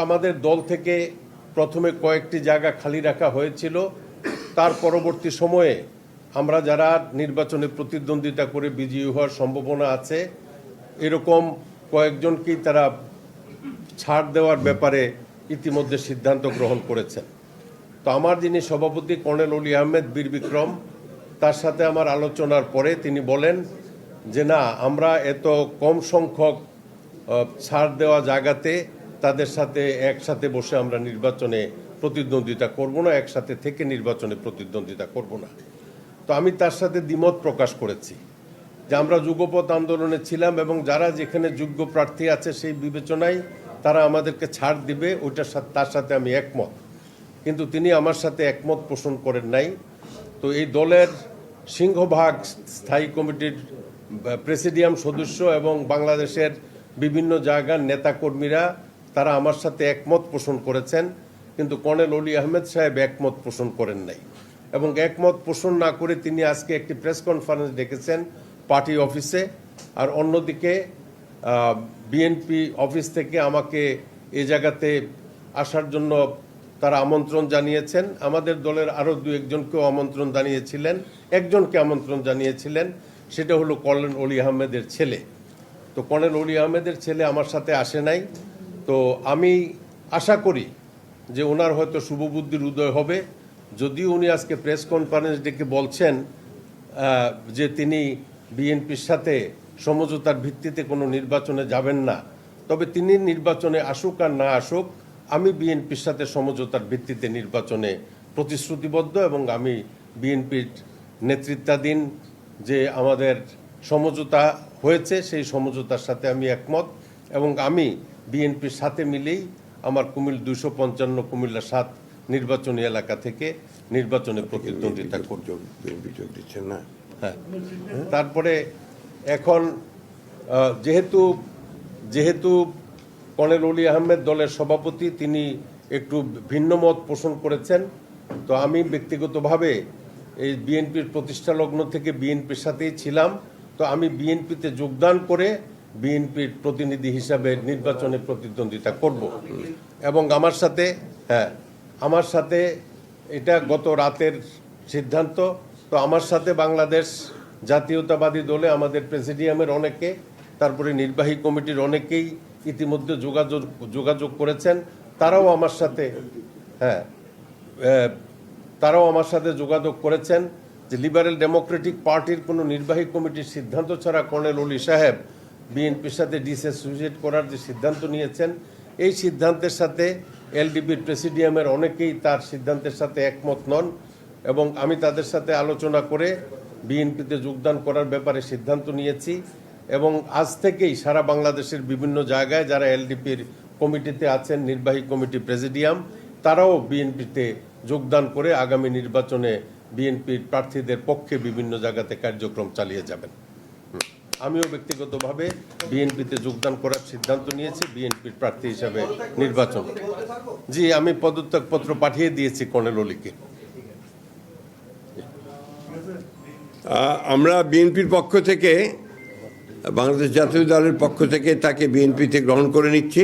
আমাদের দল থেকে প্রথমে কয়েকটি জায়গা খালি রাখা হয়েছিল। তার পরবর্তী সময়ে আমরা যারা নির্বাচনে প্রতিদ্বন্দ্বিতা করে বিজয়ী হওয়ার সম্ভাবনা আছে এরকম কয়েকজনকেই তারা ছাড় দেওয়ার ব্যাপারে ইতিমধ্যে সিদ্ধান্ত গ্রহণ করেছেন। তো আমার যিনি সভাপতি কর্নেল অলি আহমেদ বীর বিক্রম, তার সাথে আমার আলোচনার পরে তিনি বলেন যে না, আমরা এত কম সংখ্যক ছাড় দেওয়া জায়গাতে তাদের সাথে একসাথে বসে আমরা নির্বাচনে প্রতিদ্বন্দ্বিতা করব না, একসাথে থেকে নির্বাচনে প্রতিদ্বন্দ্বিতা করব না। তো আমি তার সাথে দ্বিমত প্রকাশ করেছি যে আমরা যুগপৎ আন্দোলনে ছিলাম এবং যারা যেখানে যোগ্য প্রার্থী আছে সেই বিবেচনায় তারা আমাদেরকে ছাড় দিবে, ওইটার সাথে তার সাথে আমি একমত। কিন্তু তিনি আমার সাথে একমত পোষণ করেন নাই। তো এই দলের সিংহভাগ স্থায়ী কমিটির প্রেসিডিয়াম সদস্য এবং বাংলাদেশের বিভিন্ন জায়গার নেতাকর্মীরা তারা আমার সাথে একমত পোষণ করেছেন, কিন্তু কর্নেল অলি আহমেদ সাহেব একমত পোষণ করেন নাই। এবং একমত পোষণ না করে তিনি আজকে একটি প্রেস কনফারেন্স ডেকেছেন পার্টি অফিসে, আর অন্যদিকে বিএনপি অফিস থেকে আমাকে এ জায়গাতে আসার জন্য তারা আমন্ত্রণ জানিয়েছেন। আমাদের দলের আরও দু একজনকেও আমন্ত্রণ জানিয়েছিলেন, একজনকে আমন্ত্রণ জানিয়েছিলেন, সেটা হলো কর্নেল অলি আহমেদের ছেলে। তো কর্নেল অলি আহমেদের ছেলে আমার সাথে আসে নাই। তো আমি আশা করি যে ওনার হয়তো শুভবুদ্ধির উদয় হবে। যদিও উনি আজকে প্রেস কনফারেন্স ডেকে বলছেন যে তিনি বিএনপির সাথে সমঝোতার ভিত্তিতে কোনো নির্বাচনে যাবেন না, তবে তিনি নির্বাচনে আসুক আর না আসুক, আমি বিএনপির সাথে সমঝোতার ভিত্তিতে নির্বাচনে প্রতিশ্রুতিবদ্ধ এবং আমি বিএনপির নেতৃত্বাধীন যে আমাদের সমঝোতা হয়েছে সেই সমঝোতার সাথে আমি একমত এবং আমি বিএনপির সাথে মিলেই আমার কুমিল্লা 255 কুমিল্লা 7 নির্বাচনী এলাকা থেকে নির্বাচনে প্রতিদ্বন্দ্বিতা করব। বিএনপি যোগ দিচ্ছেন না? হ্যাঁ। তারপরে এখন যেহেতু কর্নেল অলি আহমেদ দলের সভাপতি, তিনি একটু ভিন্ন মত পোষণ করেছেন। তো আমি ব্যক্তিগতভাবে এই বিএনপির প্রতিষ্ঠা লগ্ন থেকে বিএনপির সাথেই ছিলাম। তো আমি বিএনপিতে যোগদান করে বিএনপির প্রতিনিধি হিসাবে নির্বাচনে প্রতিদ্বন্দ্বিতা করব এবং আমার সাথে এটা গত রাতের সিদ্ধান্ত। তো আমার সাথে বাংলাদেশ জাতীয়তাবাদী দলে আমাদের প্রেসিডিয়ামের অনেকে, তারপরে নির্বাহী কমিটির অনেকেই ইতিমধ্যে যোগাযোগ করেছেন। তারাও আমার সাথে যোগাযোগ করেছেন যে লিবারেল ডেমোক্রেটিক পার্টির কোনো নির্বাহী কমিটির সিদ্ধান্ত ছাড়া কর্নেল অলি সাহেব বিএনপির সাথে ডিসঅ্যাসোসিয়েট করার যে সিদ্ধান্ত নিয়েছেন, এই সিদ্ধান্তের সাথে এলডিপির প্রেসিডিয়ামের অনেকেই তার সিদ্ধান্তের সাথে একমত নন এবং আমি তাদের সাথে আলোচনা করে বিএনপিতে যোগদান করার ব্যাপারে সিদ্ধান্ত নিয়েছি। এবং আজ থেকেই সারা বাংলাদেশের বিভিন্ন জায়গায় যারা এলডিপির কমিটিতে আছেন, নির্বাহী কমিটি প্রেসিডিয়াম, তারাও বিএনপিতে যোগদান করে আগামী নির্বাচনে বিএনপির প্রার্থীদের পক্ষে বিভিন্ন জায়গাতে কার্যক্রম চালিয়ে যাবেন। আমিও ব্যক্তিগতভাবে বিএনপিতে যোগদান করার সিদ্ধান্ত নিয়েছি বিএনপির প্রার্থী হিসাবে নির্বাচন। জি, আমি পদত্যাগপত্র পাঠিয়ে দিয়েছি কর্নেল অলিকে। আমরা বিএনপির পক্ষ থেকে, বাংলাদেশ জাতীয় দলের পক্ষ থেকে তাকে বিএনপিতে গ্রহণ করে নিচ্ছি।